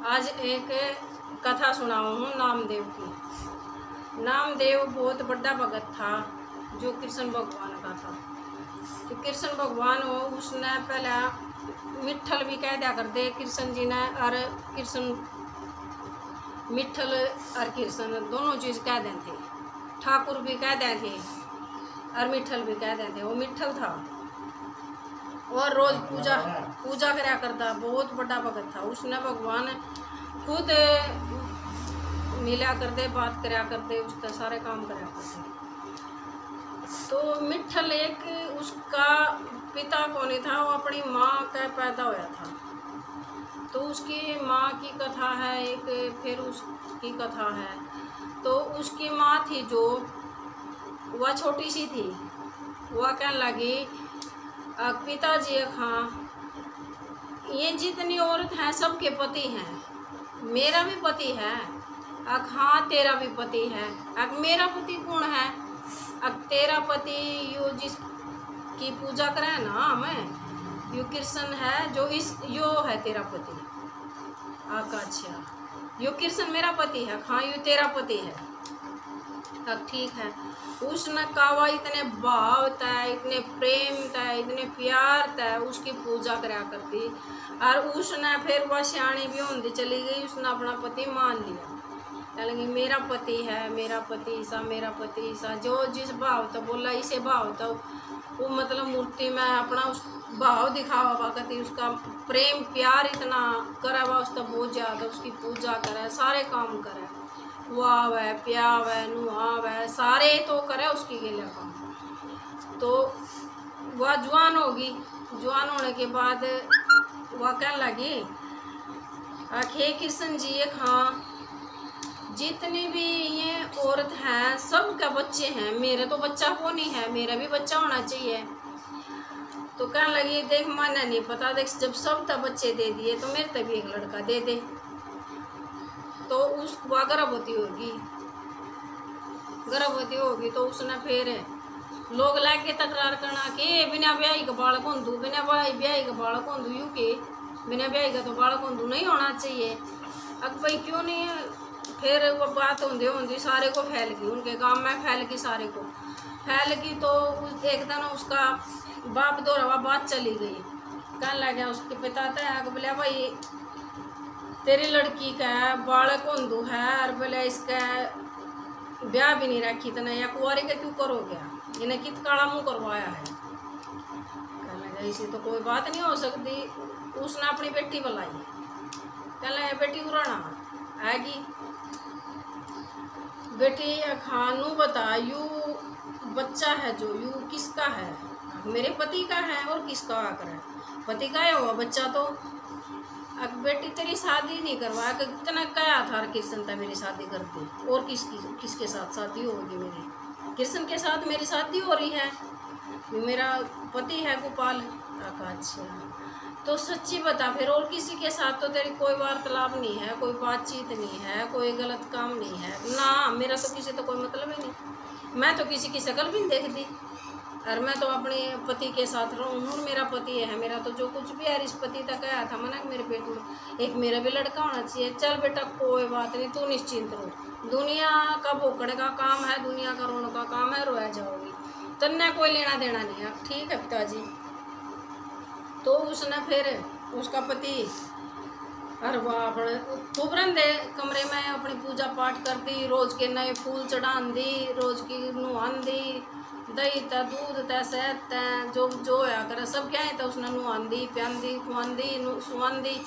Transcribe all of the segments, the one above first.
आज एक कथा सुनाऊँ हूँ नामदेव की। नामदेव बहुत बड़ा भगत था जो कृष्ण भगवान का था। जो कृष्ण भगवान हो उसने पहले मिट्ठल भी कह दिया कर दे कृष्ण जी ने, और कृष्ण मिट्ठल और कृष्ण दोनों चीज़ कह दें थे। ठाकुर भी कह दें थे और मिट्ठल भी कह दें थे। वो मिट्ठल था और रोज पूजा कराया करता। बहुत बड़ा भगत था। उसने भगवान खुद मिला करते, बात कराया करते, उसका सारे काम कराया करते। तो मिट्ठल एक उसका पिता कौन था, वो अपनी माँ का पैदा होया था। तो उसकी माँ की कथा है एक, फिर उसकी कथा है। तो उसकी माँ थी जो वह छोटी सी थी, वह कहने लगी पिताजी हाँ ये जितनी औरत हैं सबके पति हैं, मेरा भी पति है। हाँ तेरा भी पति है। मेरा पति कौन है? तेरा पति यो जिसकी पूजा करे ना हमें, यो कृष्ण है जो यो है तेरा पति। अच्छा यो कृष्ण मेरा पति है। हाँ यो तेरा पति है। अब ठीक है। उसने कहा इतने भाव था, इतने प्रेम था, इतने प्यार था, उसकी पूजा कराया करती। और उसने फिर वह सियाणी भी होती चली गई। उसने अपना पति मान लिया, लगी मेरा पति है, मेरा पति ईसा, मेरा पति ईसा। जो जिस भाव तो बोला इसे भाव तो वो मतलब मूर्ति में अपना उस भाव दिखावा करती। उसका प्रेम प्यार इतना करा हुआ, उसका बहुत ज़्यादा उसकी पूजा करे, सारे काम करे, खुआवे प्यावे नुआवे, सारे तो करे उसकी के लिए काम। तो वह जवान होगी। जवान होने के बाद वह कहने लगी हे कृष्ण जी हाँ जितनी भी ये औरत हैं सबका बच्चे हैं, मेरे तो बच्चा को नहीं है, मेरा भी बच्चा होना चाहिए। तो कहने लगी देख मैंने नहीं पता, देख जब सब तब बच्चे दे दिए तो मेरे तभी एक लड़का दे दे। तो उस वह गर्भवती होगी तो उसने फिर लोग लाके तकरार करना कि बिना ब्याही का बालक होंदू, बिना ब्याही का बालक होंदू, यू के बिना ब्याही का तो बालक होंदू नहीं होना चाहिए। अब भाई क्यों नहीं? फिर वो बात होंदी सारे को फैल गई, उनके गांव में फैल गई, सारे को फैल गई। तो एक दिन उसका बाप दोहरावा बात चली गई। कहने लगा उसके पिता था बोले भाई तेरी लड़की का बालक होंदू है और बोले इसका ब्याह भी नहीं रखी तना या कुंवारी का क्यों करोगे, इन्हें कित काला मुँह करवाया है। कहने लगा इसी तो कोई बात नहीं हो सकती। उसने अपनी बेटी बुलाई। कहने लगा बेटी उड़ाना आएगी। बेटी खानू बता यू बच्चा है जो यू किसका है? मेरे पति का है। और किसका आकर है? पति का है हुआ बच्चा तो। अब बेटी तेरी शादी नहीं करवा कितना क्या था कृष्ण था मेरी शादी कर दी, और किसके साथ शादी होगी मेरी? कृष्ण के साथ मेरी शादी हो रही है, मेरा पति है गोपाल। अच्छा तो सच्ची बता फिर, और किसी के साथ तो तेरी कोई वार्तालाप नहीं है, कोई बातचीत नहीं है, कोई गलत काम नहीं है ना? मेरा तो किसी तो कोई मतलब ही नहीं, मैं तो किसी की शक्ल भी नहीं देखती, और मैं तो अपने पति के साथ रहूँ। मेरा पति है, मेरा तो जो कुछ भी है इस पति तक आया था मना मेरे पेट में एक मेरा भी लड़का होना चाहिए। चल बेटा कोई बात नहीं, तू निश्चिंत रहो, दुनिया का भोगने का काम है, दुनिया का रोने का काम है, रोया जाओगी, तन्ने कोई लेना देना नहीं है। ठीक है पिताजी। तो उसने फिर उसका पति और वह अपने खूब रंधे कमरे में अपनी पूजा पाठ कर दी, रोज़ के नए फूल चढ़ान दी, रोज़ की नुहान दी, दही था दूध था शहद था जो जो होया करे सब क्या है था उसने नुहान दी, प्यान दी, खुआन दी, सुहान दी,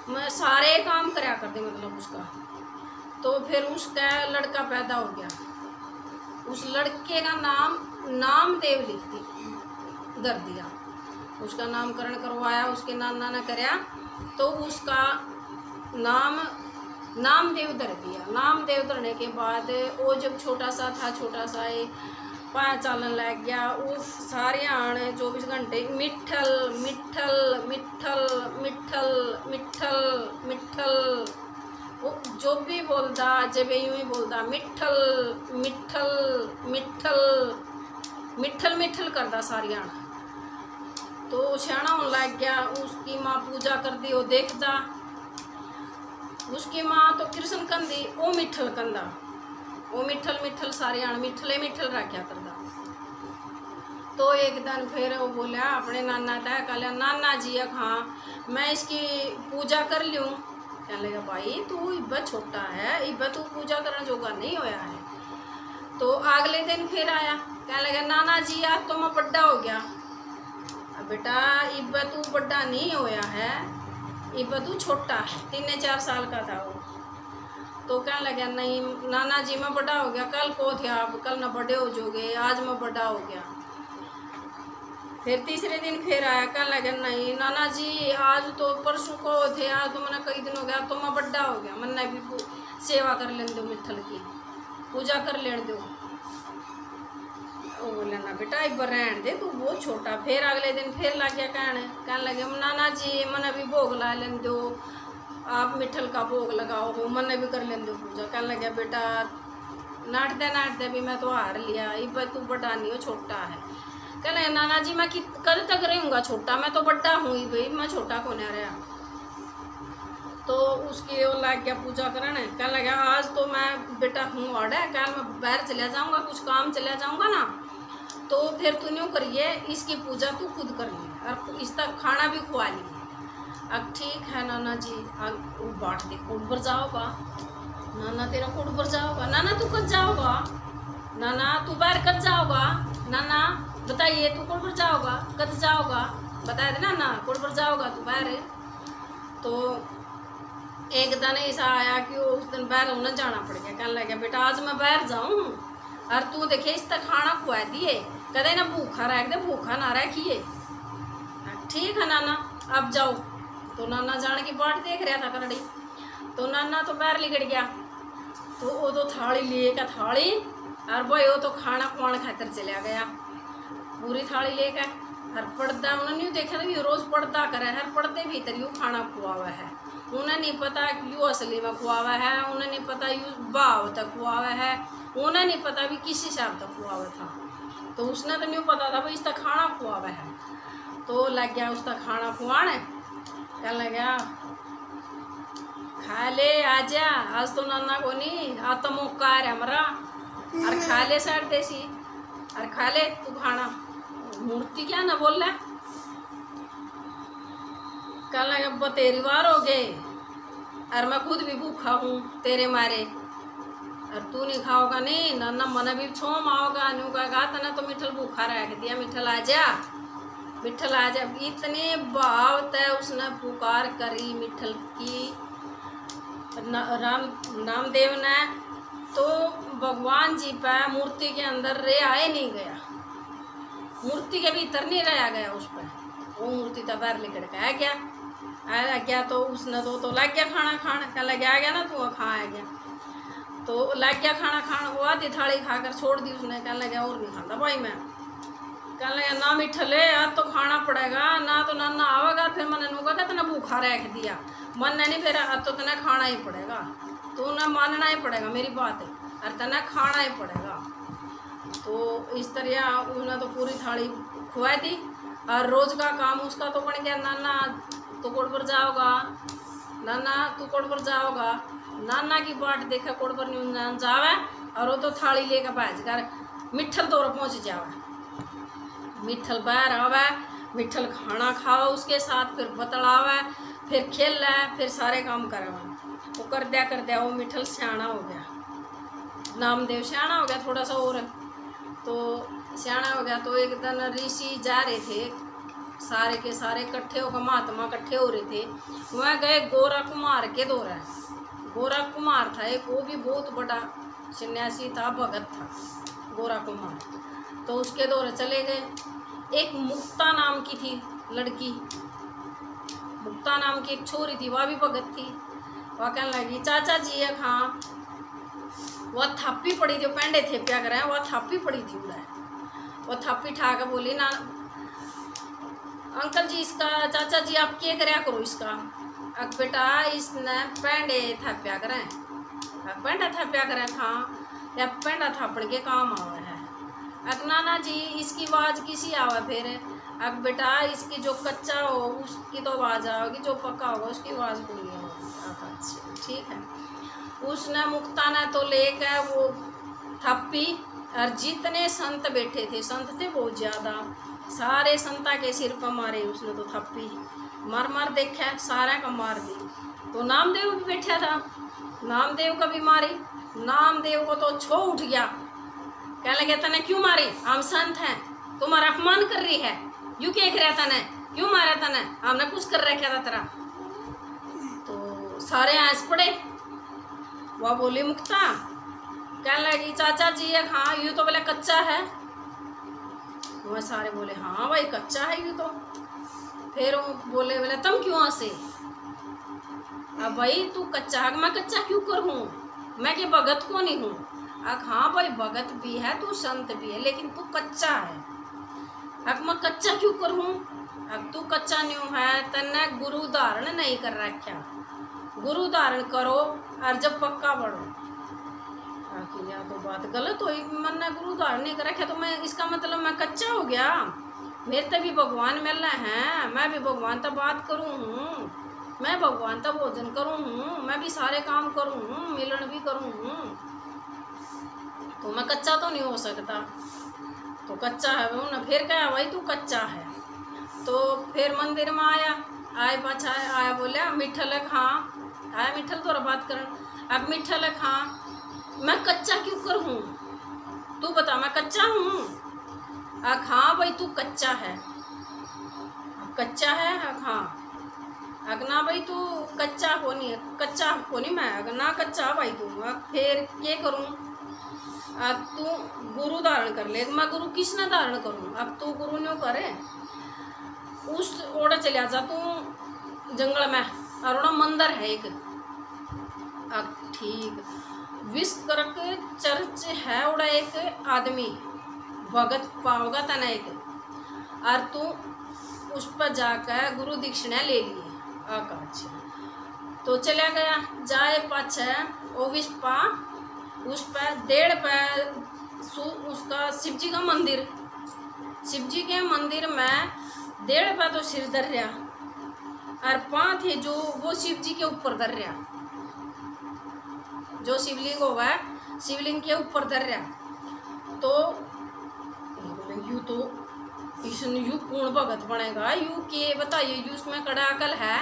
मैं सारे काम कराया करती मतलब उसका। तो फिर उसका लड़का पैदा हो गया। उस लड़के का नाम नामदेव लिख धर दिया, उसका नामकरण करवाया, उसके नाना ने कराया तो उसका नाम नामदेव धर दिया। नामदेव धरने के बाद वो जब छोटा सा था, छोटा सा पाँव चालन लग गया, वो सारे आने 24 घंटे मिट्ठल मिट्ठल मिट्ठल मिट्ठल मिट्ठल मिट्ठल, वो जो भी बोलता जब यूँ ही बोलता मिट्ठल मिट्ठल मिट्ठल मिट्ठल मिट्ठल करता सारी आना। तो सियाना होने लग गया। उसकी माँ पूजा करती, वो देखता उसकी माँ तो कृष्ण कंदी ओ मिठल कंदा, ओ मिठल मिठल सारे आण मिठले मिठल रखा करदा। तो एक दिन फिर वो बोला अपने नाना तय कह नाना जी हाँ मैं इसकी पूजा कर लूँ। कहने लगा भाई तू इब्बा छोटा है, इब्बा तू पूजा करने जोगा नहीं होया है। तो अगले दिन फिर आया, कहने लगा नाना जी आज तो मैं बड्डा हो गया। बेटा इब्बा तू बड्डा नहीं होया है, इब्बा तू छोटा है, 3-4 साल का था वो। तो कहने लगा नहीं नाना जी मैं बड़ा हो गया, कल को थे आप, कल ना बड़े हो जोगे, आज मैं बड़ा हो गया। फिर तीसरे दिन फिर आया, कहने लगा नहीं नाना जी आज तो परसों को थे, आज तो मैंने कई दिन हो गया, तो मैं बड़ा हो गया, मैंने भी सेवा कर लेने दो, मिठल की पूजा कर लेने दो। वो बोले ना बेटा एक बार रहने दे तू बहुत छोटा। फिर अगले दिन फिर लग गया कहने लगे नाना जी मैंने भी भोग ला लेने दो, आप मिठल का भोग लगाओ हो, मैंने भी कर लेने दो पूजा। कहने लगे बेटा नाटते भी मैं तो हार लिया, इब तू बड़ा नहीं हो छोटा है। कहने लगे नाना जी मैं कद तक रहूँगा छोटा, मैं तो बड़ा हूँ ही भाई, मैं छोटा को नहीं रहा। तो उसकी वो लग गया पूजा करने। कहने लगा आज तो मैं बेटा हूँ और है, कल मैं बाहर चला जाऊँगा, कुछ काम चला जाऊँगा ना, तो फिर तू यूँ करिए इसकी पूजा तू खुद कर ली और इसका खाना भी खुआ ली। अब ठीक है नाना जी, अब बांट दे कोट पर जाओगा, नाना तेरा कोट पर जाओगा, नाना तू कब जाओगा, नाना तू बाहर कब जाओगा, नाना बताइए तू कोट पर जाओगा कब जाओगा, बता दे नाना कोट पर जाओगा तू बाहर। तो एक दिन ऐसा आया कि वो उस दिन बाहर उन्हें जाना पड़ गया। कहने लगा बेटा आज मैं बाहर जाऊँ और तू देखे इस तक खाना खुआ दिए, कदे ना भूखा रख दे, भूखा ना रखिए। ठीक है नाना अब जाओ। तो नाना जाने की बाट देख रहा था करड़ी। तो नाना तो बाहर निकल गया, तो वो तो थाली लेकर थाली और भाई वो तो खाना खुआने खातर चला गया, पूरी थाली लेकर। हर पर्दा उन्होंने यूँ देखा था रोज़ पर्दा करे, हर पर्दे भीतर यूँ खाना खुआ हुआ है। उन्हें नहीं पता कि यूँ असली में खुआ हुआ है, उन्हें नहीं पता यूँ भाव तक खुआ हुआ है, उन्हें नहीं पता भी किस हिसाब तक खुआ हुआ था। तो उसने तो नहीं पता था भाई इसका खाना खुआ हुआ है। तो लग गया उसका खाना खुआने। कहने लगा खा ले आजा, आज तो नाना को नहीं, आज तो मौका है हमारा, और खा ले साइड देसी और खा ले तू खाना। मूर्ति क्या ना बोल रहा। कहने लगा अब तेरी बार हो गए और मैं खुद भी भूखा हूँ तेरे मारे, और तू नहीं खाओगा नहीं नाना मन भी छोम आओगा, न्यू कहेगा तना तो मिठल भूखा रख दिया, मिठल आजा मिठल आजा। इतने भाव तय उसने पुकार करी मिठल की नामदेव ने, तो भगवान जी पर मूर्ति के अंदर रे आए नहीं गया, मूर्ति के भीतर नहीं रहा गया उस पर, वो मूर्ति तो बाहर निकल के आ गया। तो उसने तो लग गया खाना खाने। क्या लग गया ना तू खा आ गया, तो लग गया खाना खाना, वो आधी थाली खाकर छोड़ दी उसने। कहने लगा और नहीं खाता भाई मैं। कहने लगा ना मिठले आज तो खाना पड़ेगा ना, तो नाना आवेगा फिर मैंने नूगा क्या तना भूखा रख दिया, मन नहीं फिर आज तो तना खाना ही पड़ेगा, तो ना मानना ही पड़ेगा मेरी बात है, और तना खाना ही पड़ेगा। तो इस तरह उन्होंने तो पूरी थाली खुआ दी, और रोज़ का काम उसका तो बन गया, नाना तू कोट पर जाओगा, नाना तू कोट पर जाओगा। नाना की बाट देखा कोट पर नहीं जावे, और वो तो थाली लेकर भाज कर मिठल तोड़ पहुँच जावे, मिठल बाहर आवे, मिठल खाना खाओ उसके साथ, फिर बतलावे, फिर खेल फिर सारे काम करवा। वो कर दिया वो मिठल सियाना हो गया, नामदेव सियाना हो गया थोड़ा सा और, तो सियाना हो गया। तो एक दिन ऋषि जा रहे थे, सारे के सारे इकट्ठे होकर महात्मा इकट्ठे हो रहे थे, वह गए गोरा कुमार के दौरा। गोरा कुमार था एक, वो भी बहुत बड़ा सन्यासी था, भगत था गोरा कुमार। तो उसके दौरे चले गए। एक मुक्ता नाम की थी लड़की, मुक्ता नाम की एक छोरी थी, वह भी भगत थी। वह कहने लगी चाचा जी एक हाँ, वह थापी पड़ी थी, पेंडे थे प्या कर, वह थापी पड़ी थी उड़ा, वह थापी ठा कर बोली ना अंकल जी इसका, चाचा जी आप क्या कराया करो इसका। अब बेटा इसने पेंडे थाप्या करें, पेंडा थाप्या करें हाँ, या पेंडा थापड़ के काम आवा है। अब नाना जी इसकी आवाज़ किसी आवा फिर, अब बेटा इसकी जो कच्चा हो उसकी तो आवाज़ आओगी, जो पक्का होगा उसकी आवाज़ बोली होगी। अच्छा ठीक है। उसने मुक्ता ने तो लेकर वो थप्पी, और जितने संत बैठे थे, संत थे बहुत ज़्यादा, सारे संता के सिर पर मारे उसने तो थप्पी। मार मार देखा सारा का मार दी। तो नामदेव भी बैठा था, नामदेव का भी मारी। नामदेव को तो छो उठ गया, कह लगे तने क्यों मारी, हम संत हैं, तुम्हारा अपमान कर रही है, यूँ क्या कर रहा तने, क्यों मारा तने, हमने कुछ कर रखा था तेरा। तो सारे हंस पड़े। वह बोली मुक्ता, कह लगी चाचा जी ये हाँ यूँ तो बोले कच्चा है। वह सारे बोले हाँ भाई कच्चा है यूँ तो। फिर वो बोले तुम क्यों हंसे, अब भाई तू कच्चा है, मैं कच्चा क्यों करूँ, मैं कि भगत को नहीं हूँ। अब हाँ भाई भगत भी है तू, संत भी है, लेकिन तू कच्चा है। अब मैं कच्चा क्यों करूँ, अब तू कच्चा नहीं है, तन्ने गुरु धारण नहीं कर रखा, गुरु धारण करो और जब पक्का बढ़ो। आखिर यार तो बात गलत हुई, मैंने गुरु धारण नहीं कर रखा तो मैं इसका मतलब मैं कच्चा हो गया, मेरे तक भी भगवान मिल रहे हैं, मैं भी भगवान तक बात करूँ हूँ, मैं भगवान तक भोजन करूँ हूँ, मैं भी सारे काम करूँ हूँ, मिलन भी करूँ हूँ, तो मैं कच्चा तो नहीं हो सकता। तो कच्चा है वो ना। फिर क्या भाई तू कच्चा है। तो फिर मंदिर में आया, आए पाछा आया, बोलिया मिठल खां, आया मिठल तो बात कर। अब मिठल खां मैं कच्चा क्यों कर हूँ, तू बता मैं कच्चा हूँ। हाँ भाई तू कच्चा है, कच्चा है हाँ। अगना भाई तू कच्चा को नहीं है, कच्चा को नहीं मैं, अगना कच्चा भाई तू। फिर क्या करूँ, अब तू गुरु धारण कर ले। मैं गुरु किसने धारण करूँ, अब तू गुरु न्यों करे, उस ओर चलिया जा तू जंगल में, और ओड़ा मंदिर है एक। अब ठीक विश्वकर्क चर्च है, ओड़ा एक आदमी भगत पाओगा तना एक, और तू उस पर जाकर गुरु दीक्षिणा ले लिए। आकाश तो चला गया, जाए पाछे ओ विस्पा उस पर 1.5 पे उसका शिव जी का मंदिर, शिव जी के मंदिर में 1.5 पे तो सिर धर रहा, और 5 थे जो वो शिव जी के ऊपर धर रहा, जो शिवलिंग होगा शिवलिंग के ऊपर धर रहा। तो यू तो इसने यू पूर्ण भगत बनेगा, यू के बताइए, यू उसमें कड़ा अकल है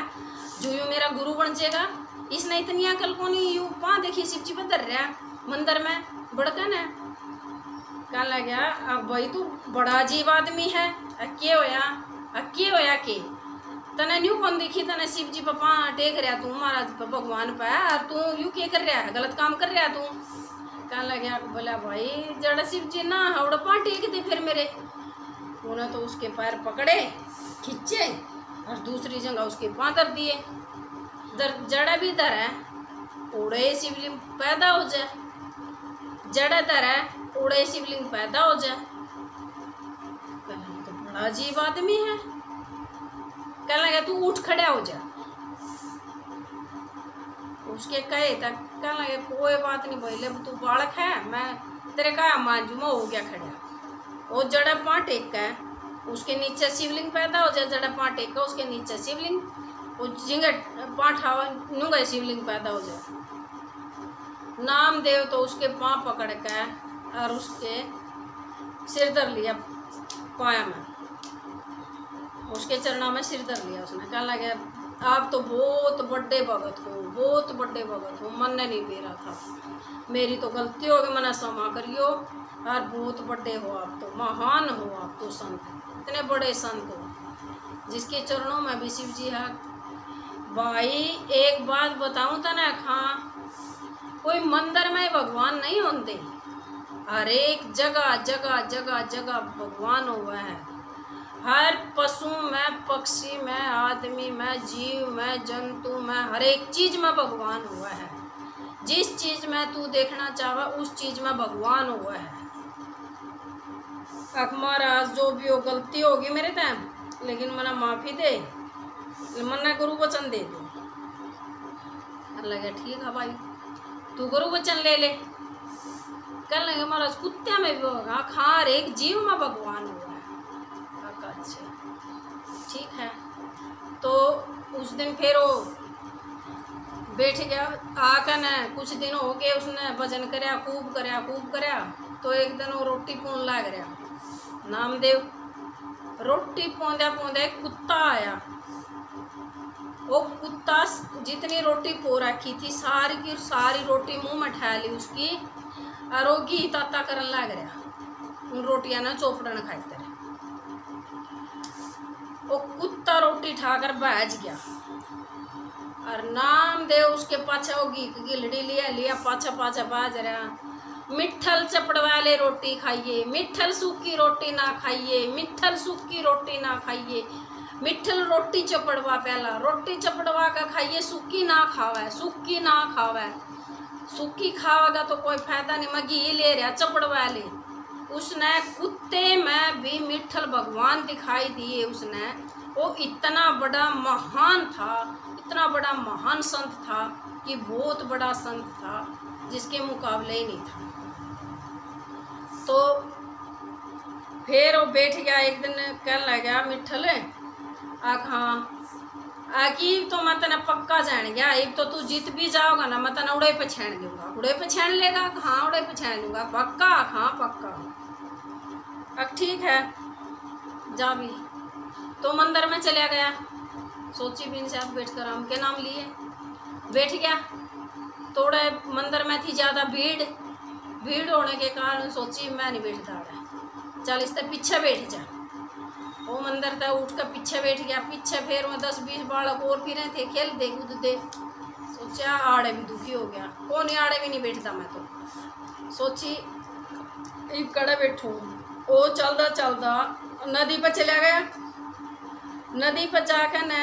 जो यू मेरा गुरु बन जाएगा, इसने इतनी अकल को नहीं। यू पा देखिए शिव जी पर धर रहा मंदिर में बड़कन है। कहा लग गया अब भाई तू बड़ा अजीब आदमी है, के होया के तने न्यू कौन देखी, तने शिव जी पपा टेक रहा तू महाराज भगवान पे, और तू यू क्या कर रहा है, गलत काम कर रहा है तू। कहने लगे बोला भाई जड़ा शिव जी ना हवड़ पा टेक दे, फिर मेरे उन्हें तो उसके पैर पकड़े खींचे और दूसरी जगह उसके पाँव धर दिए। जड़ा भी धर है उड़े शिवलिंग पैदा हो जाए, जड़ा धर है उड़े शिवलिंग पैदा हो जाए। तो बड़ा अजीब आदमी है। कहने लगा तू उठ खड़ा हो जा, उसके कहे तक कहने लगे कोई बात नहीं भाई, तू बालक है, मैं तेरे का मांझू में हो गया खड़ा। वो जड़ा पाँ टेक का है, उसके नीचे शिवलिंग पैदा हो जाए, जड़ा पाँ टेक का उसके नीचे शिवलिंग, वो झिंगट पाँ ठावा नूंगा शिवलिंग पैदा हो जाए। नामदेव तो उसके पाँव पकड़ कर और उसके सिर धर लिया पाया में, उसके चरणों में सिर धर लिया उसने। कहने लगे आप तो बहुत बड़े भगत हो, बहुत बड़े भगत हो, मन ने नहीं दे रहा था, मेरी तो गलती हो गई, मना क्षमा करियो, और बहुत बड़े हो आप तो, महान हो आप तो, संत इतने बड़े संत हो जिसके चरणों में भी शिव जी है। भाई एक बात बताऊं तो ना, हाँ कोई मंदिर में भगवान नहीं होते, हर एक जगह जगह जगह जगह भगवान हुआ है, हर पशु में, पक्षी में, आदमी में, जीव में, जंतु में, हर एक चीज़ में भगवान हुआ है। जिस चीज़ में तू देखना चाहे उस चीज़ में भगवान हुआ है। अब महाराज जो भी हो गलती होगी मेरे टाइम, लेकिन मना माफ़ी दे, मना गुरु वचन दे दो। लगे ठीक है भाई तू गुरु वचन ले ले। कर लेंगे महाराज कुत्ते में भी होगा, हर एक जीव में भगवान हुआ है। अच्छा ठीक है। तो उस दिन फिर वो बैठ गया आकर न, कुछ दिन हो गए उसने भजन करया खूब करया। तो एक दिन वो रोटी पौन लाग रहा नामदेव, रोटी पौंद्या पौंद्या एक कुत्ता आया। वो कुत्ता जितनी रोटी पो रखी थी सारी की सारी रोटी मुंह में ठा ली उसकी, और वो घी ताता करन लाग रहा उन रोटियां ना चोपड़न खातर। वो कुत्ता रोटी ठाकर भाज गया और नामदेव उसके पाछे वो घी की गिलड़ी लिया पाछा पाछा बाज रहा। मिठल चपड़ वाले रोटी खाइए, मिठल सूखी रोटी ना खाइए, मिठल सूखी रोटी ना खाइए, मिठल रोटी चपड़वा पहला रोटी चपड़वा का खाइए, सूखी ना खावे, सूखी ना खावे, सूखी खावेगा तो कोई फायदा नहीं। मैं घी ले रहा चपड़वा ले। उसने कुत्ते में भी मिठल भगवान दिखाई दिए। उसने वो इतना बड़ा महान था, इतना बड़ा महान संत था कि बहुत बड़ा संत था जिसके मुकाबले ही नहीं था। तो फिर वो बैठ गया एक दिन, कहने लगा मिठल हाँ आकी तो मैं तेना पक्का जान गया, एक तो तू जीत भी जाओगा ना मैं तेना उड़े पे छेड़ दूंगा। उड़े पे छेड़ लेगा? हाँ उड़े पे छेड़ दूंगा पक्का। हाँ पक्का। अब ठीक है जा भी। तो मंदिर में चला गया, सोची भी इनसे बैठ कर राम के नाम लिए बैठ गया। थोड़े मंदिर में थी ज़्यादा भीड़ होने के कारण सोची मैं नहीं बैठता रहा, चल इससे पीछे बैठ जा। वो मंदिर था उठ कर पीछे बैठ गया। पीछे फिर मैं 10-20 बालक और फिर थे, खेल दे कूद दे। सोचा आड़े भी दुखी हो गया, कौन आड़े भी नहीं बैठता। मैं तो सोची एक कड़े बैठूँ। वो चलता नदी पर चला गया। नदी पर जाकर न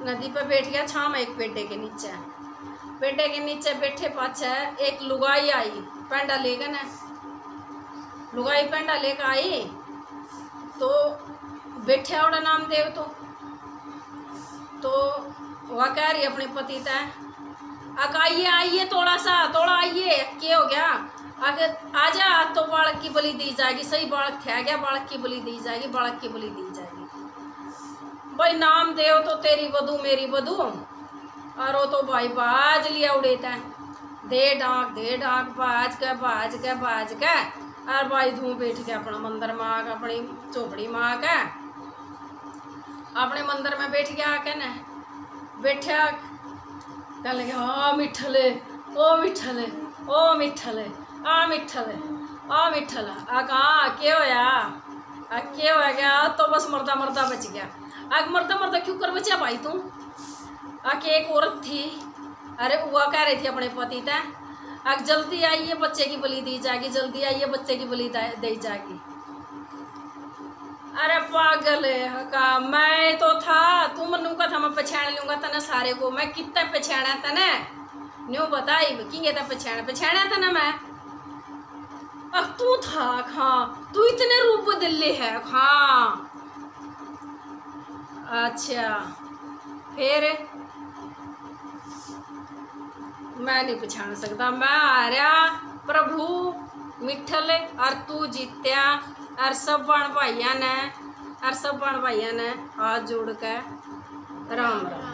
नदी पर बैठ गया छाम एक पेड़े के नीचे। पेड़े के नीचे बैठे पाछे एक लुगाई आई पेंडा लेकर न, लुगाई पेंडा लेकर आई। तो बैठे ओड़ा नामदेव तो वह कह रही अपने पति तक आइए थोड़ा आइए, क्या हो गया? आगे आजा, तो बालक की बलि दी जाएगी। सही बालक थे गया, बालक की बलि दी जाएगी, बालक की बलि दी जाएगी। भाई नामदेव तो तेरी बधू मेरी बधू, और वो तो भाई बाज लिया उड़ेता है, दे डाक बाज के और भाई धूम बैठ के अपना मंदिर में आके अपनी चौपड़ी में आके अपने मंदिर में बैठ गया। आके न बैठा कह लगे हाँ मिठले ओ मिठले ओ मिठले आ मिठले आ मिठल। कहाँ क्या होया? क्या हो गया? तो बस मरदा बच गया। मरदा क्यों कर बचा भाई तू? आके एक औरत थी, अरे वह कह रही थी अपने पति तक जल्दी आइए बच्चे की बलि दी जाएगी, जल्दी आइए बच्चे की बलि दी जाएगी। अरे पागल है का, मैं तो था तू मनु का था मैं पहचान लूँगा तने सारे को। मैं कितना पहचाना तने न्यू बताई कि पहचाना तने मैं। अब तू था हाँ, तू इतने रूप बदले है हाँ। अच्छा फिर मैं नहीं पहचान सकता, मैं आ रहा प्रभु मिठल और तू जीत्या। और सब बण भाइया ने हाथ जोड़ के राम राम।